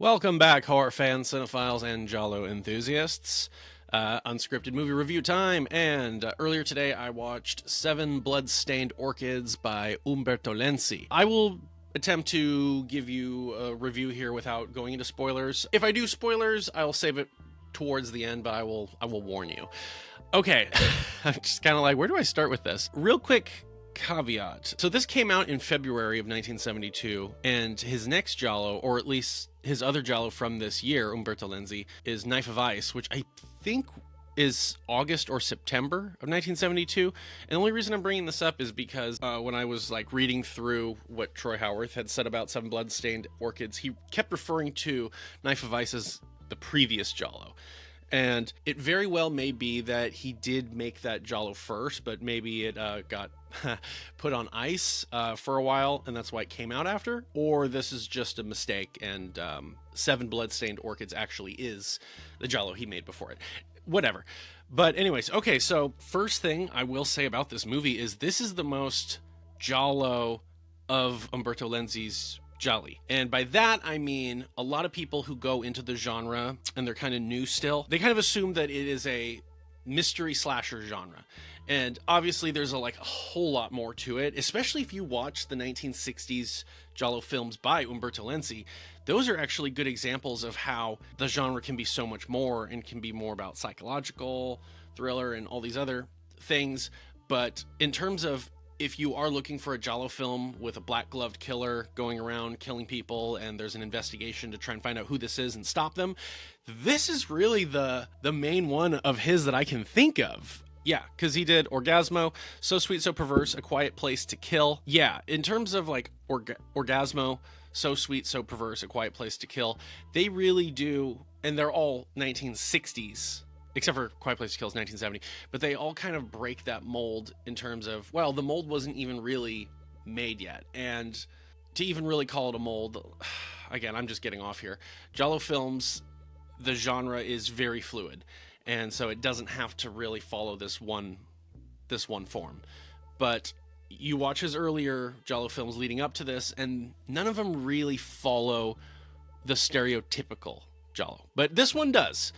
Welcome back, horror fans, cinephiles, and Giallo enthusiasts. Unscripted movie review time, and earlier today I watched Seven Blood-Stained Orchids by Umberto Lenzi. I will attempt to give you a review here without going into spoilers. If I do spoilers, I'll save it towards the end, but I will warn you. Okay, I'm just kind of like, where do I start with this? Real quick caveat. So this came out in February of 1972, and his next Giallo, or at least his other Giallo from this year, Umberto Lenzi, is Knife of Ice, which I think is August or September of 1972. And the only reason I'm bringing this up is because when I was like reading through what Troy Howarth had said about Seven Blood-Stained Orchids, he kept referring to Knife of Ice as the previous Giallo. And it very well may be that he did make that Giallo first, but maybe it got put on ice for a while, and that's why it came out after. Or this is just a mistake, and Seven Blood-Stained Orchids actually is the Giallo he made before it. Whatever. But anyways, okay, so first thing I will say about this movie is this is the most Giallo of Umberto Lenzi's Gialli. And by that, I mean a lot of people who go into the genre, and they're kind of new still, they kind of assume that it is a mystery slasher genre. And obviously there's a whole lot more to it, especially if you watch the 1960s Giallo films by Umberto Lenzi. Those are actually good examples of how the genre can be so much more and can be more about psychological, thriller, and all these other things. But in terms of if you are looking for a Giallo film with a black-gloved killer going around killing people and there's an investigation to try and find out who this is and stop them, this is really the main one of his that I can think of. Yeah, because he did Orgasmo, So Sweet, So Perverse, A Quiet Place to Kill. Yeah, in terms of Orgasmo, So Sweet, So Perverse, A Quiet Place to Kill, they really do, and they're all 1960s, except for Quiet Place to Kill is 1970, but they all kind of break that mold in terms of, well, the mold wasn't even really made yet. And to even really call it a mold, again, I'm just getting off here. Giallo films, the genre is very fluid. And so it doesn't have to really follow this one form. But you watch his earlier Giallo films leading up to this, and none of them really follow the stereotypical Giallo. But this one does.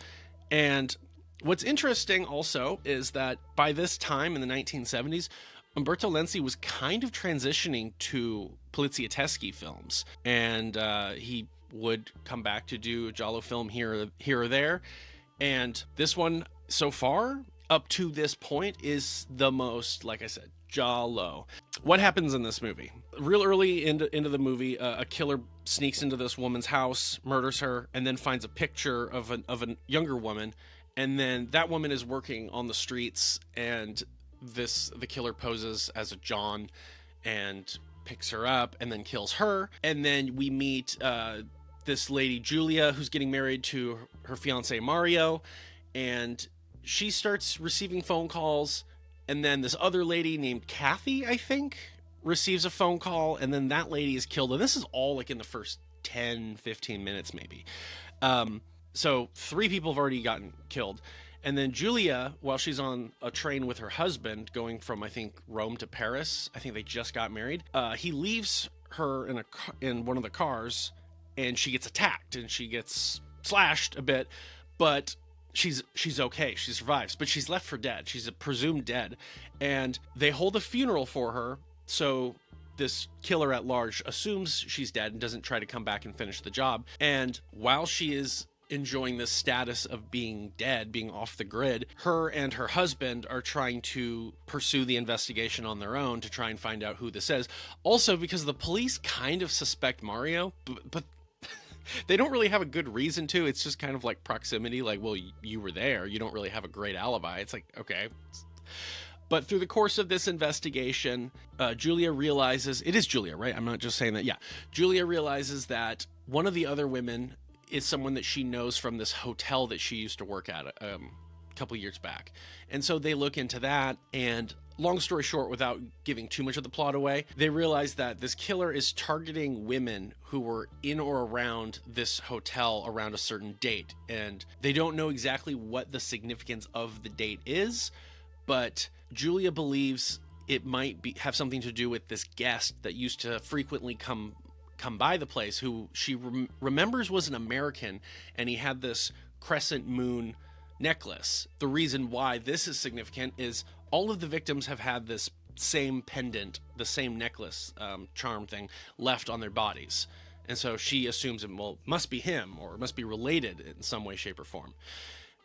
And what's interesting also is that by this time in the 1970s, Umberto Lenzi was kind of transitioning to poliziesque films. And he would come back to do a Giallo film here or there. And this one, so far, up to this point, is the most, like I said, Giallo. What happens in this movie? Real early into the movie, a killer sneaks into this woman's house, murders her, and then finds a picture of a younger woman. And then that woman is working on the streets, and the killer poses as a John and picks her up and then kills her. And then we meet this lady Giulia, who's getting married to her fiance Mario, and she starts receiving phone calls, and then this other lady named Kathy, I think, receives a phone call, and then that lady is killed. And this is all in the first 10-15 minutes maybe. So 3 people have already gotten killed. And then Giulia, while she's on a train with her husband going from, I think, Rome to Paris, I think they just got married, he leaves her in one of the cars, and she gets attacked and she gets slashed a bit, but she's okay. She survives, but she's left for dead. She's presumed dead, and they hold a funeral for her. So this killer at large assumes she's dead and doesn't try to come back and finish the job. And while she is enjoying this status of being dead, being off the grid, her and her husband are trying to pursue the investigation on their own to try and find out who this is. Also, because the police kind of suspect Mario, but they don't really have a good reason to. It's just kind of like proximity, like, well, you were there. You don't really have a great alibi. It's like, okay. But through the course of this investigation, Giulia realizes, it is Giulia, right? I'm not just saying that. Yeah. Giulia realizes that one of the other women is someone that she knows from this hotel that she used to work at a couple years back. And so they look into that, and long story short, without giving too much of the plot away, they realize that this killer is targeting women who were in or around this hotel around a certain date. And they don't know exactly what the significance of the date is, but Giulia believes it might have something to do with this guest that used to frequently come come by the place, who she remembers was an American, and he had this crescent moon necklace. The reason why this is significant is all of the victims have had this same pendant, the same necklace charm thing left on their bodies. And so she assumes it must be him, or must be related in some way, shape, or form.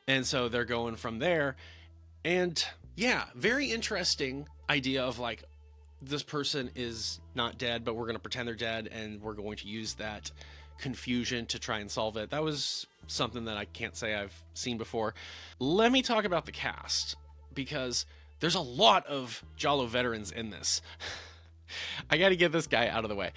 And so they're going from there. And yeah, very interesting idea of like, this person is not dead, but we're going to pretend they're dead, and we're going to use that confusion to try and solve it. That was something that I can't say I've seen before. Let me talk about the cast, because there's a lot of Giallo veterans in this. I got to get this guy out of the way.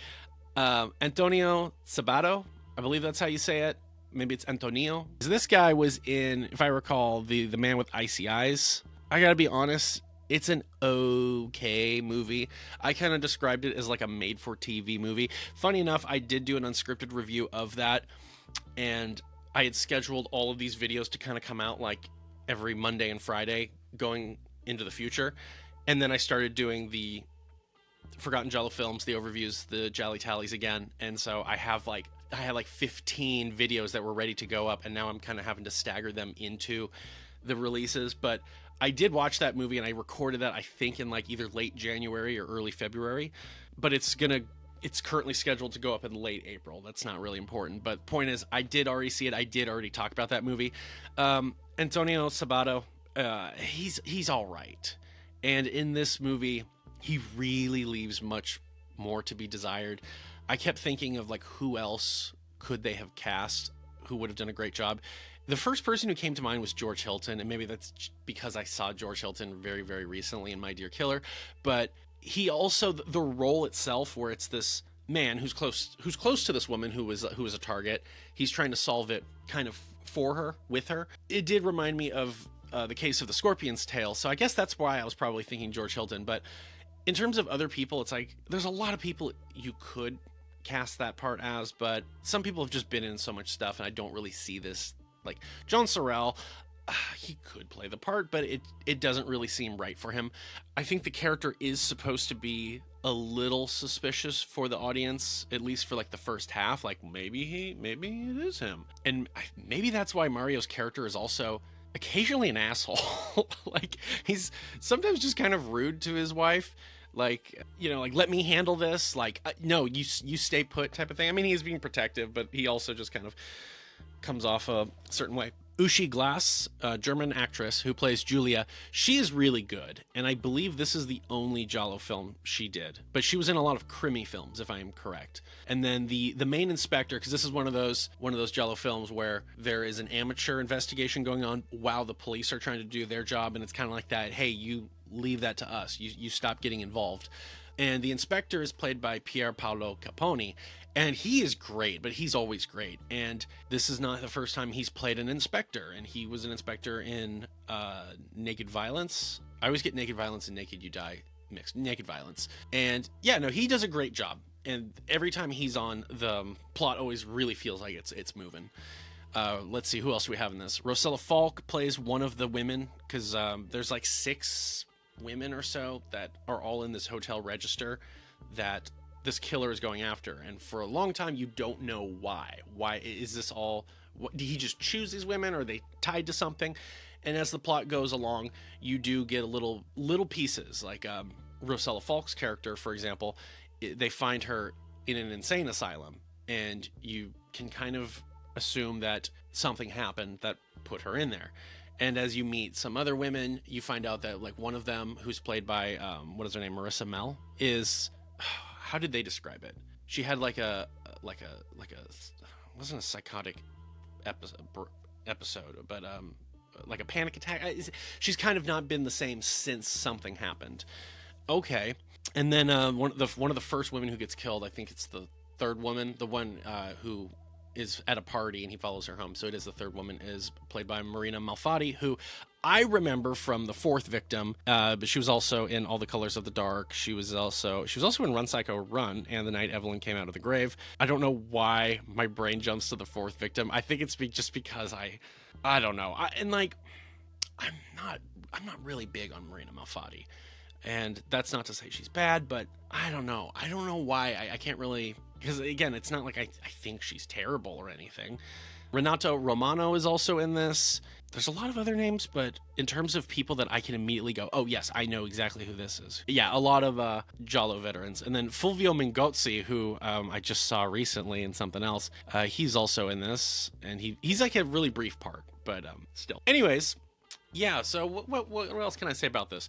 Antonio Sabàto, I believe that's how you say it. Maybe it's Antonio. This guy was in, if I recall, the Man with Icy Eyes. I gotta be honest, it's an okay movie. I kind of described it as like a made-for-TV movie. Funny enough, I did do an unscripted review of that, and I had scheduled all of these videos to kind of come out like every Monday and Friday going into the future. And then I started doing the Forgotten Giallo films, the overviews, the Jolly Tallies again. And so I had like 15 videos that were ready to go up, and now I'm kind of having to stagger them into the releases. But I did watch that movie, and I recorded that, I think, in like either late January or early February. But it's currently scheduled to go up in late April. That's not really important. But point is, I did already see it. I did already talk about that movie. Antonio Sabàto, he's all right. And in this movie, he really leaves much more to be desired. I kept thinking of like, who else could they have cast who would have done a great job. The first person who came to mind was George Hilton, and maybe that's because I saw George Hilton very, very recently in My Dear Killer. But he also, the role itself, where it's this man who's close to this woman who is a target. He's trying to solve it kind of for her, with her. It did remind me of the case of the Scorpion's Tail, so I guess that's why I was probably thinking George Hilton. But in terms of other people, it's like there's a lot of people you could cast that part as, but some people have just been in so much stuff, and I don't really see this. Like John Sorrell, he could play the part, but it doesn't really seem right for him. I think the character is supposed to be a little suspicious for the audience, at least for like the first half. Like maybe it is him, and maybe that's why Mario's character is also occasionally an asshole. Like he's sometimes just kind of rude to his wife. Like, you know, like, let me handle this. Like, no, you stay put type of thing. I mean, he's being protective, but he also just kind of comes off a certain way. Uschi Glas, a German actress who plays Giulia, she is really good, and I believe this is the only Giallo film she did. But she was in a lot of crimi films, if I am correct. And then the main inspector, because this is one of those Giallo films where there is an amateur investigation going on while the police are trying to do their job, and it's kind of like that. Hey, you leave that to us. You stop getting involved. And the inspector is played by Pier Paolo Capponi, and he is great, but he's always great. And this is not the first time he's played an inspector, and he was an inspector in Naked Violence. I always get Naked Violence and Naked You Die mixed. Naked Violence. And yeah, no, he does a great job. And every time he's on, the plot always really feels like it's moving. Let's see, who else do we have in this? Rossella Falk plays one of the women, because there's like 6 women or so that are all in this hotel register that this killer is going after, and for a long time you don't know why is this all, did he just choose these women, or are they tied to something? And as the plot goes along, you do get a little pieces, like Rossella Falk's character, for example. They find her in an insane asylum, and you can kind of assume that something happened that put her in there. And as you meet some other women, you find out that like one of them, who's played by what is her name, Marissa Mel, is, how did they describe it? She had like a wasn't a psychotic episode, but like a panic attack. She's kind of not been the same since something happened. Okay, and then one of the first women who gets killed, I think it's the third woman, the one who is at a party and he follows her home. So it is the third woman, is played by Marina Malfatti, who I remember from the fourth victim, but she was also in All the Colors of the Dark. She was also in Run Psycho Run and The Night Evelyn Came Out of the Grave. I don't know why my brain jumps to the fourth victim. I think it's just because I don't know. I'm not really big on Marina Malfatti. And that's not to say she's bad, but I don't know. I don't know why. I can't really because again, it's not like I think she's terrible or anything. Renato Romano is also in this. There's a lot of other names, but in terms of people that I can immediately go, oh yes, I know exactly who this is. Yeah, a lot of Giallo veterans. And then Fulvio Mingozzi, who I just saw recently in something else, he's also in this, and he's like a really brief part, but still. Anyways, yeah, so what else can I say about this?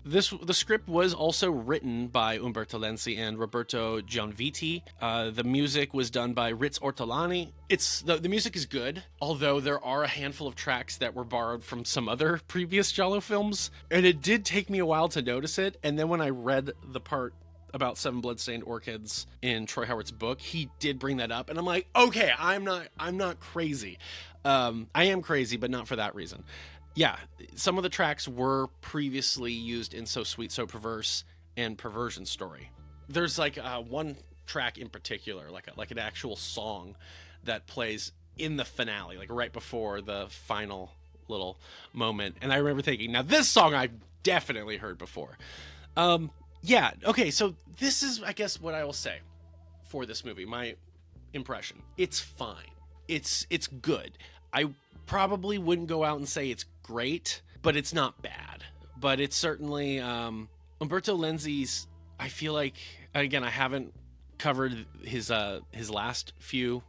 The script was also written by Umberto Lenzi and Roberto Gianviti. The music was done by Ritz Ortolani. The music is good, although there are a handful of tracks that were borrowed from some other previous Giallo films, and it did take me a while to notice it. And then when I read the part about Seven Bloodstained Orchids in Troy Howard's book, he did bring that up, and I'm like, okay, I'm not crazy. I am crazy, but not for that reason. Yeah, some of the tracks were previously used in So Sweet, So Perverse and Perversion Story. There's like one track in particular, like an actual song that plays in the finale, like right before the final little moment. And I remember thinking, now this song I've definitely heard before. Yeah, okay, so this is, I guess, what I will say for this movie. My impression. It's fine. It's good. I probably wouldn't go out and say it's great, but it's not bad. But it's certainly Umberto Lenzi's. I feel like, again, I haven't covered his last few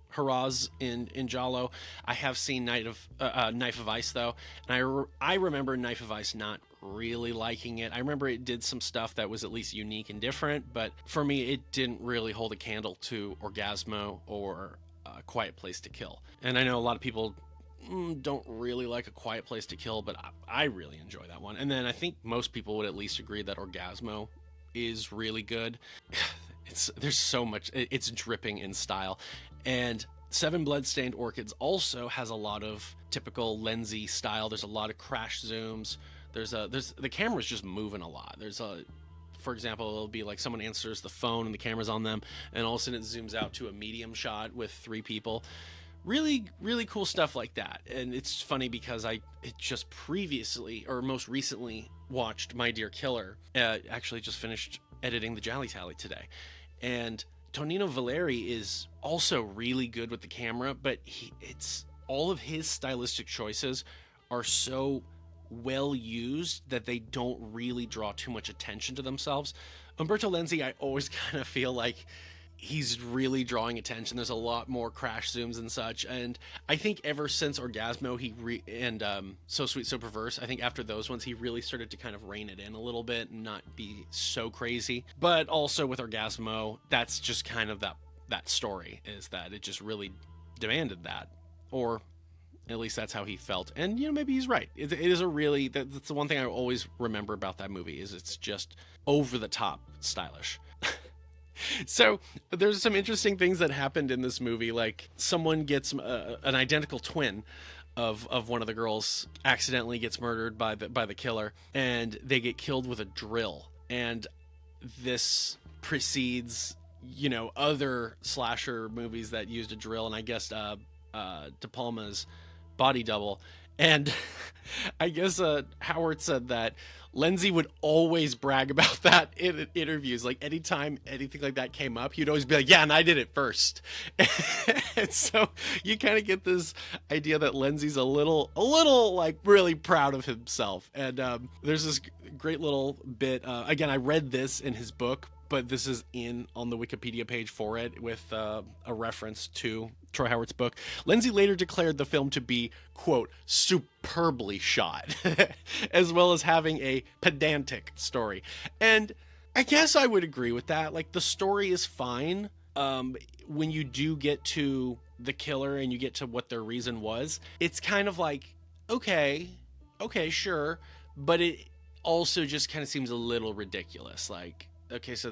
hurrahs in Giallo. I have seen Knife of Ice though, and I remember Knife of Ice not really liking it. I remember it did some stuff that was at least unique and different, but for me it didn't really hold a candle to Orgasmo or Quiet Place to Kill. And I know a lot of people don't really like A Quiet Place to Kill, but I really enjoy that one. And then I think most people would at least agree that Orgasmo is really good. There's so much, it's dripping in style. And Seven Bloodstained Orchids also has a lot of typical Lenzi style. There's a lot of crash zooms. The camera's just moving a lot. For example, it'll be like someone answers the phone and the camera's on them, and all of a sudden it zooms out to a medium shot with 3 people. Really, really cool stuff like that. And it's funny because it just previously, or most recently, watched My Dear Killer. Actually just finished editing the Jolly Tally today. And Tonino Valeri is also really good with the camera, but it's all of his stylistic choices are so well used that they don't really draw too much attention to themselves. Umberto Lenzi, I always kind of feel like he's really drawing attention. There's a lot more crash zooms and such, and I think ever since Orgasmo and So Sweet, So Perverse, I think after those ones he really started to kind of rein it in a little bit and not be so crazy. But also with Orgasmo, that's just kind of that story, is that it just really demanded that, or at least that's how he felt. And maybe he's right. It is that's the one thing I always remember about that movie, is it's just over the top stylish. So there's some interesting things that happened in this movie, like someone gets an identical twin of one of the girls accidentally gets murdered by the killer, and they get killed with a drill. And this precedes other slasher movies that used a drill, and I guess De Palma's Body Double. And I guess Howard said that Lenzi would always brag about that in interviews. Like anytime anything like that came up, he'd always be like, yeah, and I did it first. And so you kind of get this idea that Lenzi's a little like really proud of himself. And there's this great little bit. Again, I read this in his book, but this is on the Wikipedia page for it with a reference to Troy Howard's book. Lenzi later declared the film to be, quote, superbly shot, as well as having a pedantic story. And I guess I would agree with that. Like, the story is fine. When you do get to the killer and you get to what their reason was, it's kind of like, okay, sure. But it also just kind of seems a little ridiculous. Like, okay, so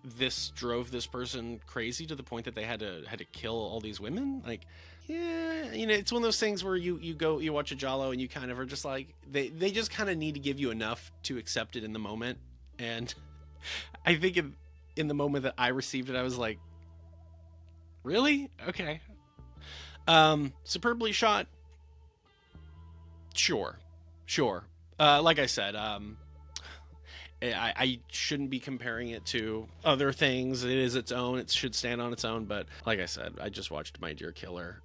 this drove this person crazy to the point that they had to kill all these women. Like, yeah, it's one of those things where you watch a Giallo and you kind of are just like, they just kind of need to give you enough to accept it in the moment. And I think in the moment that I received it, I was like, really? Okay. Superbly shot. Sure. Like I said, I shouldn't be comparing it to other things. It is its own. It should stand on its own. But like I said, I just watched My Dear Killer,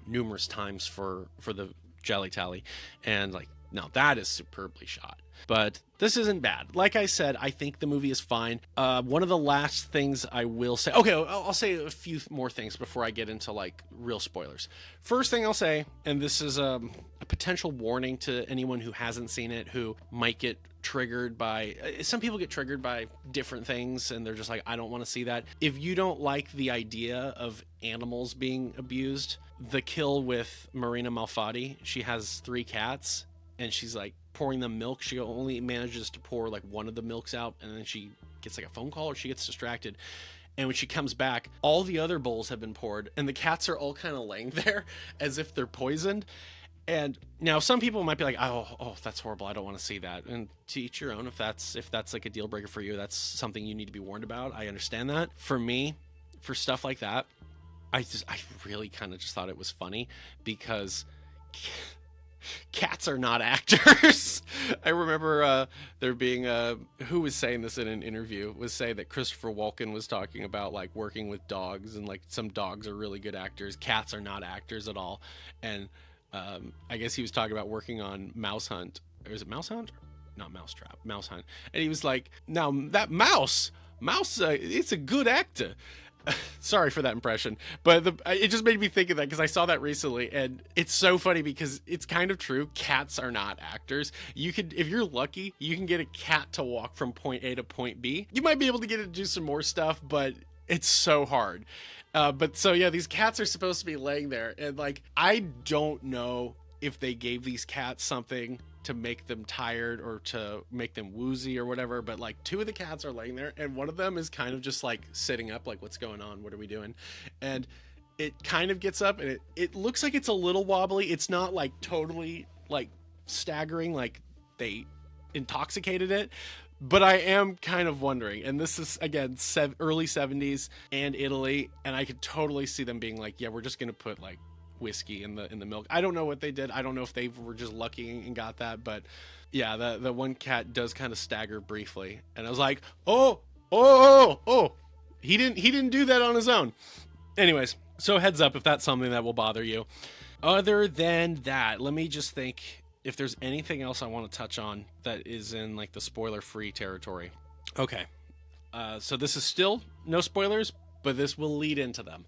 numerous times for the Jelly Tally, and like, now that is superbly shot. But this isn't bad. Like I said, I think the movie is fine. One of the last things I will say... Okay, I'll say a few more things before I get into, like, real spoilers. First thing I'll say, and this is a potential warning to anyone who hasn't seen it, who might get triggered by... Some people get triggered by different things, and they're just like, I don't want to see that. If you don't like the idea of animals being abused, the kill with Marina Malfatti, she has 3 cats, and she's, like, pouring them milk. She only manages to pour like one of the milks out, and then she gets like a phone call, or she gets distracted, and when she comes back, all the other bowls have been poured and the cats are all kind of laying there as if they're poisoned. And now some people might be like, oh, that's horrible, I don't want to see that. And to each your own. If that's like a deal breaker for you, that's something you need to be warned about. I understand that. For me, for stuff like that, I really kind of just thought it was funny, because cats are not actors. I remember there being who was saying this in an interview, was saying that Christopher Walken was talking about like working with dogs, and like some dogs are really good actors, cats are not actors at all. And I guess he was talking about working on Mouse Hunt, or is it Mouse Hunt? Not Mousetrap, Mouse Hunt. And he was like, now that mouse, it's a good actor. Sorry for that impression, but it just made me think of that because I saw that recently, and it's so funny because it's kind of true. Cats are not actors. You could, if you're lucky, you can get a cat to walk from point A to point B. You might be able to get it to do some more stuff, but it's so hard. But so yeah, these cats are supposed to be laying there, and like, I don't know if they gave these cats something to make them tired or to make them woozy or whatever, but like 2 of the cats are laying there, and one of them is kind of just like sitting up, like, what's going on, what are we doing? And it kind of gets up, and it looks like it's a little wobbly. It's not like totally like staggering, like they intoxicated it, but I am kind of wondering, and this is again early 70s and Italy, and I could totally see them being like, yeah, we're just gonna put like whiskey in the milk. I don't know what they did. I don't know if they were just lucky and got that, but yeah, the one cat does kind of stagger briefly, and I was like, oh, he didn't do that on his own. Anyways, so heads up if that's something that will bother you. Other than that, let me just think if there's anything else I want to touch on that is in like the spoiler free territory. Okay, so this is still no spoilers, but this will lead into them.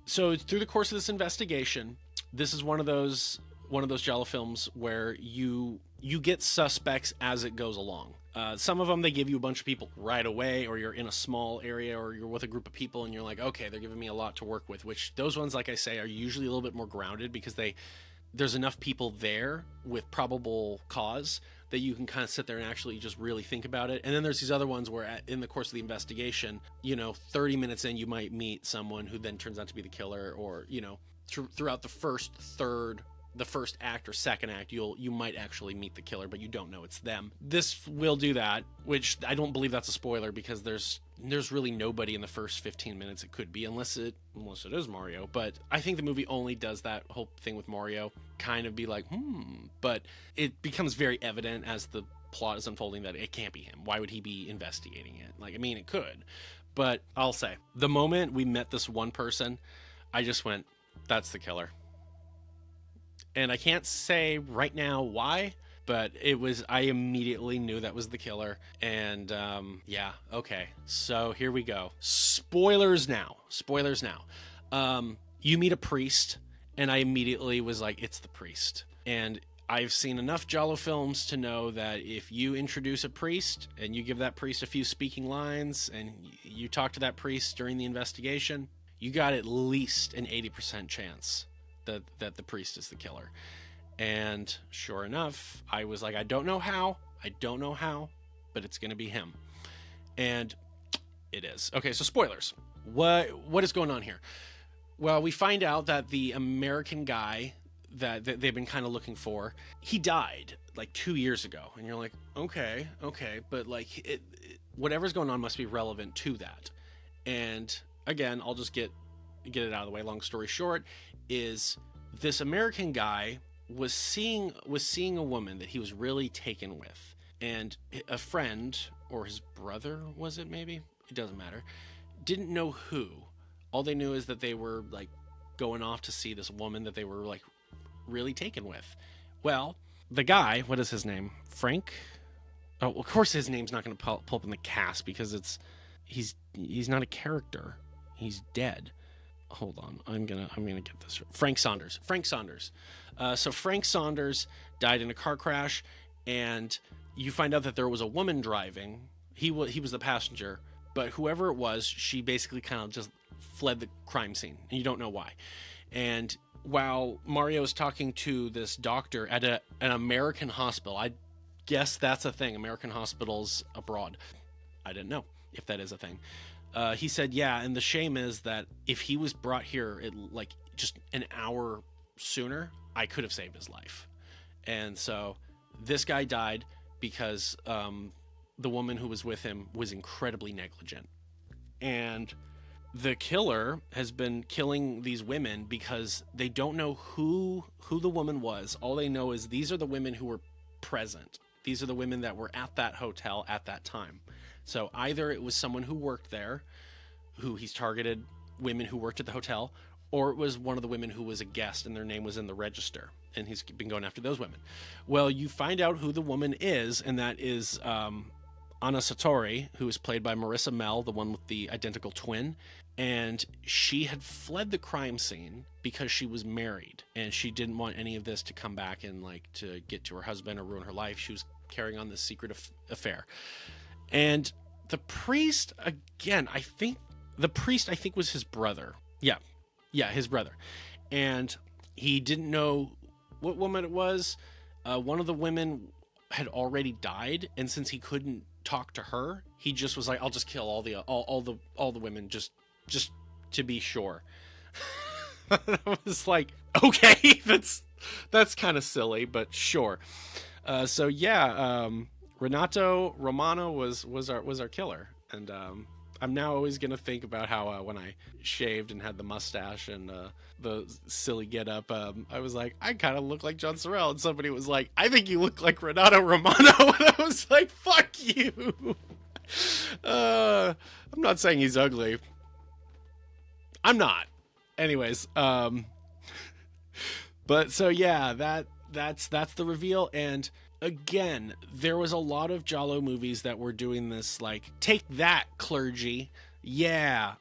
So through the course of this investigation, this is one of those Giallo films where you get suspects as it goes along. Some of them, they give you a bunch of people right away, or you're in a small area, or you're with a group of people and you're like, okay, they're giving me a lot to work with, which those ones, like I say, are usually a little bit more grounded because there's enough people there with probable cause that you can kind of sit there and actually just really think about it. And then there's these other ones where in the course of the investigation, 30 minutes in, you might meet someone who then turns out to be the killer, or, throughout the first act or second act, you might actually meet the killer, but you don't know it's them. This will do that, which I don't believe that's a spoiler, because there's really nobody in the first 15 minutes. It could be, unless it is Mario. But I think the movie only does that whole thing with Mario, kind of be like, but it becomes very evident as the plot is unfolding that it can't be him. Why would he be investigating it? Like, I mean, it could, but I'll say, the moment we met this one person, I just went, that's the killer. And I can't say right now why, but I immediately knew that was the killer. And yeah, okay, so here we go. Spoilers now. You meet a priest, and I immediately was like, it's the priest. And I've seen enough Giallo films to know that if you introduce a priest and you give that priest a few speaking lines and you talk to that priest during the investigation, you got at least an 80% chance that the priest is the killer. And sure enough, I was like, I don't know how, but it's gonna be him. And it is. Okay, so spoilers. What is going on here? Well, we find out that the American guy that they've been kind of looking for, he died like 2 years ago. And you're like, okay, but like whatever's going on must be relevant to that. And again, I'll just get it out of the way. Long story short, is this American guy was seeing a woman that he was really taken with, and a friend or his brother, was it maybe? It doesn't matter. Didn't know who. All they knew is that they were like going off to see this woman that they were like really taken with. Well, the guy, what is his name? Frank? Oh, of course his name's not going to pull up in the cast because he's not a character. He's dead. Hold on, I'm gonna get this right. Frank Saunders. So Frank Saunders died in a car crash, and you find out that there was a woman driving. He was the passenger, but whoever it was, she basically kind of just fled the crime scene, and you don't know why. And while Mario is talking to this doctor at an American hospital, I guess that's a thing. American hospitals abroad. I didn't know if that is a thing. He said, yeah, and the shame is that if he was brought here like just an hour sooner, I could have saved his life. And so this guy died because the woman who was with him was incredibly negligent. And the killer has been killing these women because they don't know who the woman was. All they know is these are the women who were present. These are the women that were at that hotel at that time. So either it was someone who worked there, who he's targeted women who worked at the hotel, or it was one of the women who was a guest and their name was in the register, and he's been going after those women. Well, you find out who the woman is, and that is Anna Satori, who is played by Marissa Mell, the one with the identical twin, and she had fled the crime scene because she was married, and she didn't want any of this to come back and like to get to her husband or ruin her life. She was carrying on this secret affair. And the priest, again, I think was his brother. Yeah, his brother. And he didn't know what woman it was. One of the women had already died, and since he couldn't talk to her, he just was like, I'll just kill all the women just to be sure. I was like, okay, that's kind of silly, but sure. So yeah, Romano was our killer, and I'm now always gonna think about how when I shaved and had the mustache and the silly getup, I was like, I kind of look like John Sorrell, and somebody was like, I think you look like Renato Romano, and I was like, fuck you. I'm not saying he's ugly. I'm not. Anyways, but so yeah, that's the reveal. And again, there was a lot of Giallo movies that were doing this, like, take that, clergy. Yeah,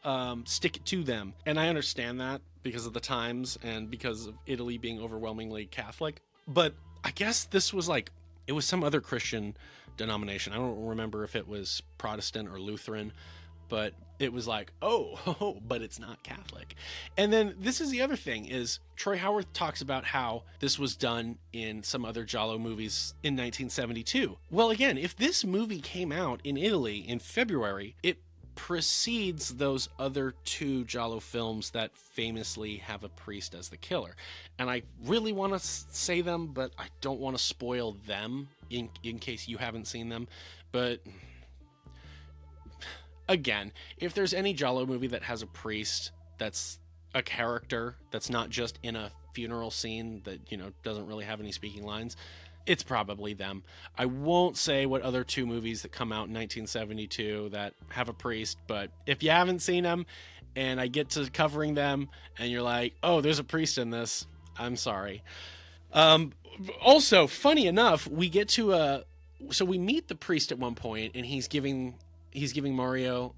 stick it to them. And I understand that because of the times and because of Italy being overwhelmingly Catholic. But I guess this was like, it was some other Christian denomination. I don't remember if it was Protestant or Lutheran, but it was like, oh, but it's not Catholic. And then this is the other thing is Troy Howarth talks about how this was done in some other Giallo movies in 1972. Well, again, if this movie came out in Italy in February, it precedes those other two Giallo films that famously have a priest as the killer. And I really want to say them, but I don't want to spoil them in case you haven't seen them. But again, if there's any Giallo movie that has a priest that's a character, that's not just in a funeral scene that, doesn't really have any speaking lines, it's probably them. I won't say what other two movies that come out in 1972 that have a priest, but if you haven't seen them and I get to covering them and you're like, oh, there's a priest in this, I'm sorry. Also, funny enough, we get to so we meet the priest at one point, and he's giving Mario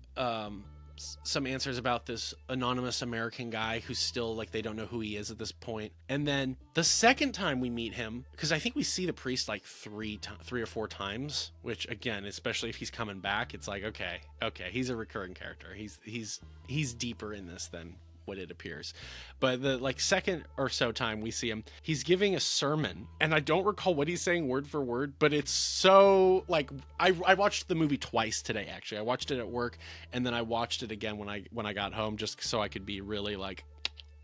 some answers about this anonymous American guy who's still, like, they don't know who he is at this point. And then the second time we meet him, because I think we see the priest like three or four times, which again, especially if he's coming back, it's like, okay, he's a recurring character. He's deeper in this than what it appears. But the second or so time we see him, he's giving a sermon, and I don't recall what he's saying word for word, but it's so, like, I watched the movie twice today, actually. I watched it at work, and then I watched it again when I got home, just so I could be really, like,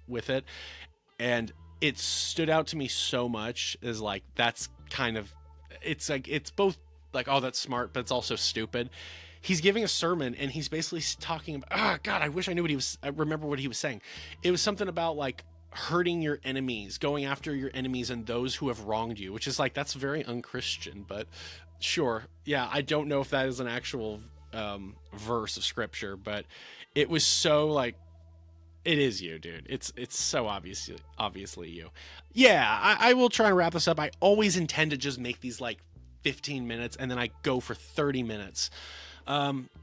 with it. And it stood out to me so much as, like, that's kind of, it's like, it's both like, oh, that's smart, but it's also stupid. He's giving a sermon, and he's basically talking about, God, I wish I remember what he was saying. It was something about, like, hurting your enemies, going after your enemies and those who have wronged you, which is like, that's very unchristian, but sure. Yeah, I don't know if that is an actual verse of scripture, but it was so like, it is you, dude. It's so obviously you. Yeah, I will try and wrap this up. I always intend to just make these like 15 minutes, and then I go for 30 minutes.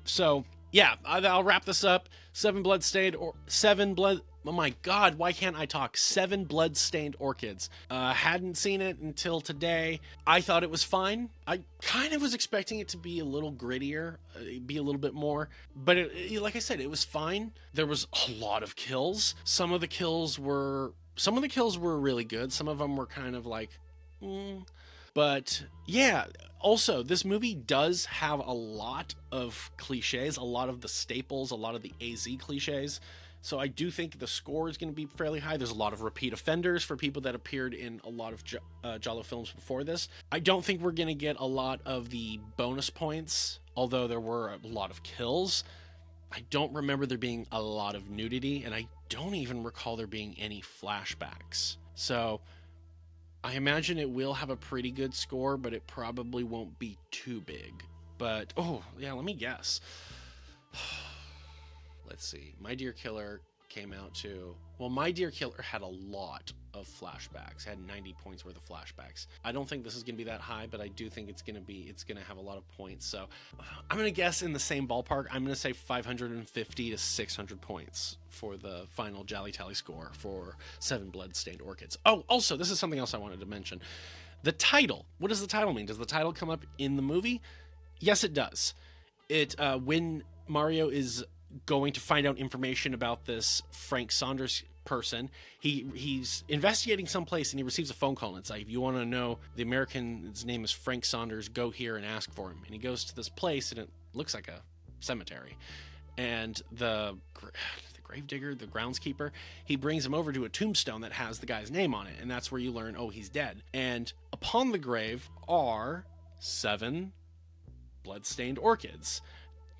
So yeah, I'll wrap this up. Seven blood-stained. Oh my God, why can't I talk? Seven blood-stained orchids. Hadn't seen it until today. I thought it was fine. I kind of was expecting it to be a little grittier, be a little bit more. But like I said, it was fine. There was a lot of kills. Some of the kills were really good. Some of them were kind of like, But yeah, also, this movie does have a lot of cliches, a lot of the staples, a lot of the AZ cliches. So I do think the score is going to be fairly high. There's a lot of repeat offenders for people that appeared in a lot of Giallo films before this. I don't think we're going to get a lot of the bonus points, although there were a lot of kills. I don't remember there being a lot of nudity, and I don't even recall there being any flashbacks. So I imagine it will have a pretty good score, but it probably won't be too big. But, oh, yeah, let me guess. Let's see. My Dear Killer came out to... Well, My Dear Killer had a lot of flashbacks. Had 90 points worth of flashbacks. I don't think this is going to be that high, but I do think it's going to have a lot of points. So I'm going to guess in the same ballpark. I'm going to say 550 to 600 points for the final Jolly Tally score for Seven Blood-Stained Orchids. Oh, also, this is something else I wanted to mention. The title. What does the title mean? Does the title come up in the movie? Yes, it does. When Mario is going to find out information about this Frank Saunders person, he's investigating someplace, and he receives a phone call, and it's like, if you want to know the American's name is Frank Saunders, go here and ask for him. And he goes to this place, and it looks like a cemetery, and the gravedigger, the groundskeeper, he brings him over to a tombstone that has the guy's name on it, and that's where you learn, oh, he's dead. And upon the grave are 7 blood-stained orchids.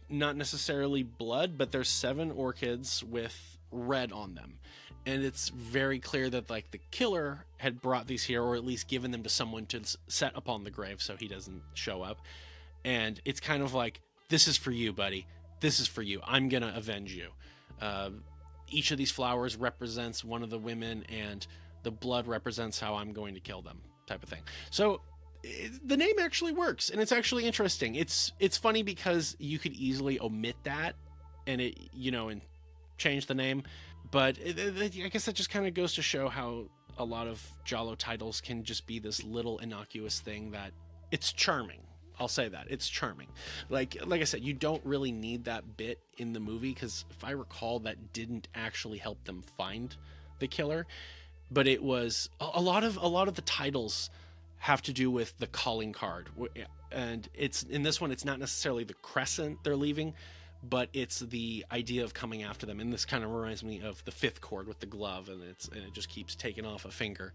Not necessarily blood, but there's 7 orchids with red on them. And it's very clear that like the killer had brought these here, or at least given them to someone to set upon the grave so he doesn't show up. And it's kind of like, this is for you, buddy. This is for you. I'm going to avenge you. Each of these flowers represents one of the women, and the blood represents how I'm going to kill them, type of thing. So the name actually works, and it's actually interesting. It's funny because you could easily omit that and and change the name, but I guess that just kind of goes to show how a lot of Giallo titles can just be this little innocuous thing that it's charming. I'll say that it's charming. Like I said, you don't really need that bit in the movie, because if I recall, that didn't actually help them find the killer, but it was a lot of the titles have to do with the calling card, and it's in this one, it's not necessarily the crescent they're leaving, but it's the idea of coming after them. And this kind of reminds me of the 5th chord with the glove, and it just keeps taking off a finger.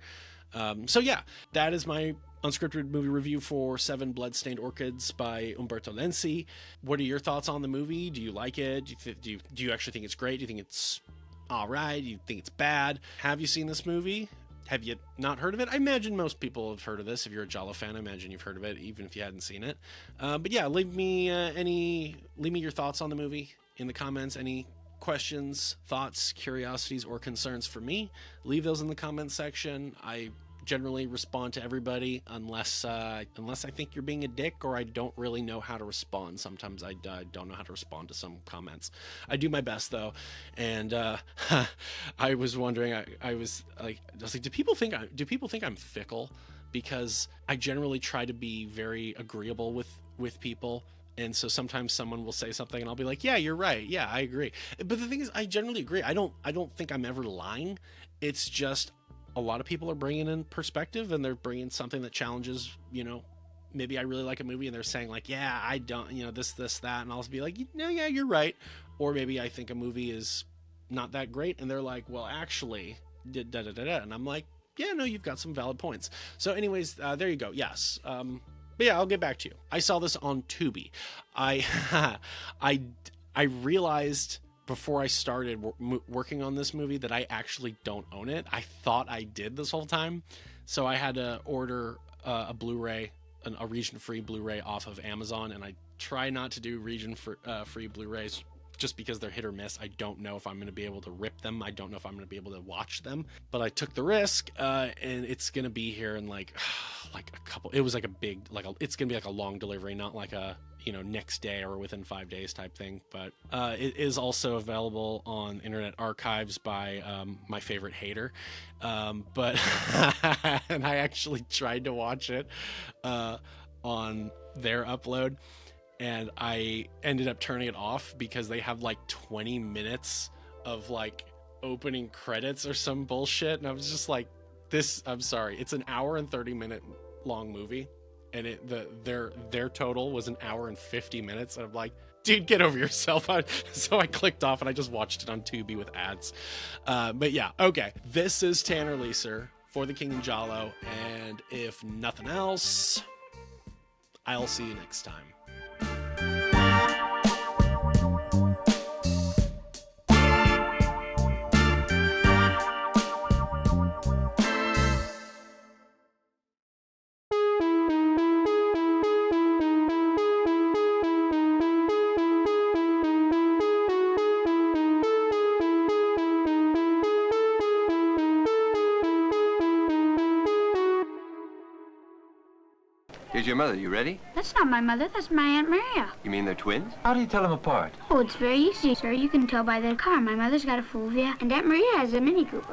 So yeah, that is my unscripted movie review for Seven Blood-Stained Orchids by Umberto Lenzi. What are your thoughts on the movie? Do you like it? Do you actually think it's great? Do you think it's all right? Do you think it's bad? Have you seen this movie? Have you not heard of it? I imagine most people have heard of this. If you're a Giallo fan, I imagine you've heard of it, even if you hadn't seen it. But yeah, leave me your thoughts on the movie in the comments. Any questions, thoughts, curiosities, or concerns for me, leave those in the comments section. I generally respond to everybody unless I think you're being a dick, or I don't really know how to respond. Sometimes I don't know how to respond to some comments. I do my best though, and I was wondering. I was like, do people think I'm fickle? Because I generally try to be very agreeable with people. And so sometimes someone will say something and I'll be like, yeah, you're right. Yeah, I agree. But the thing is, I generally agree. I don't think I'm ever lying. It's just a lot of people are bringing in perspective, and they're bringing something that challenges, maybe I really like a movie and they're saying like, yeah, I don't, this, that. And I'll be like, no, yeah, you're right. Or maybe I think a movie is not that great, and they're like, well, actually, da da da da. And I'm like, yeah, no, you've got some valid points. So anyways, there you go. Yes. But yeah, I'll get back to you. I saw this on Tubi. I realized before I started working on this movie that I actually don't own it. I thought I did this whole time. So I had to order a Blu-ray, a region-free Blu-ray off of Amazon, and I try not to do region-free Blu-rays just because they're hit or miss. I don't know if I'm going to be able to rip them. I don't know if I'm going to be able to watch them. But I took the risk, and it's going to be here in like a couple. It was like a big, it's going to be like a long delivery, not like a, you know, next day or within 5 days type thing. But it is also available on Internet Archives by my favorite hater. But and I actually tried to watch it on their upload, and I ended up turning it off because they have like 20 minutes of like opening credits or some bullshit. And I was just like, I'm sorry, it's an hour and 30-minute long movie. And their total was an hour and 50 minutes. And I'm like, dude, get over yourself. So I clicked off and I just watched it on Tubi with ads. But yeah, okay. This is Tanner Leeser for The King and Giallo. And if nothing else, I'll see you next time. Here's your mother. You ready? That's not my mother. That's my Aunt Maria. You mean they're twins? How do you tell them apart? Oh, it's very easy, sir. You can tell by their car. My mother's got a Fulvia, and Aunt Maria has a Mini Cooper.